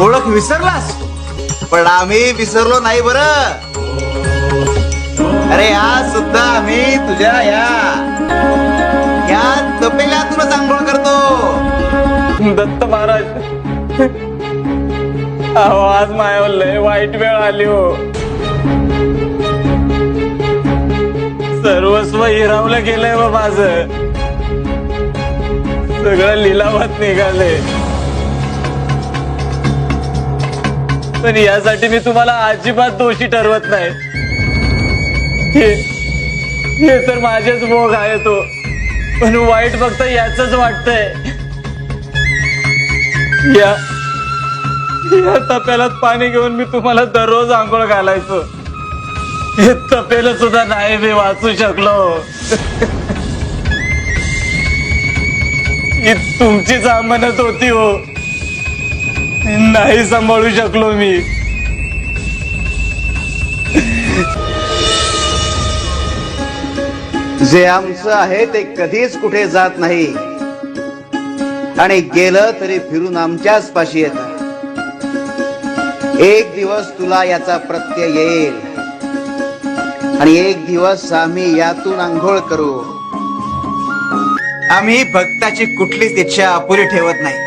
ओळख विसरलास, पण आम्ही विसरलो नाही बर. अरे आज सुद्धा आम्ही तुझ्या या तपेल्यातूनच आंघोळ करतो. दत्त महाराज, अहो आज मायावर लय वाईट वेळ आली हो. सर्वस्व हिरावलं गेलंय बा माझं. सगळं लिलावात निघाले. पण यासाठी मी तुम्हाला अजिबात दोषी ठरवत नाही. हे तर माझेच भोग आहे तो. पण वाईट फक्त याच वाटतंय. या तपेल्यात पाणी घेऊन मी तुम्हाला दररोज आंघोळ घालायचो. हे तपेलं सुद्धा नाही मी वाचू शकलो. ही तुमचीच अमानत होती हो. नाही सांभाळू शकलो मी. जे आमचं आहे ते कधीच कुठे जात नाही आणि गेलं तरी फिरून आमच्याच पाशी येतं. एक दिवस तुला याचा प्रत्यय येईल आणि एक दिवस आम्ही यातून आंघोळ करू. आम्ही भक्ताची कुठलीच इच्छा अपुरी ठेवत नाही.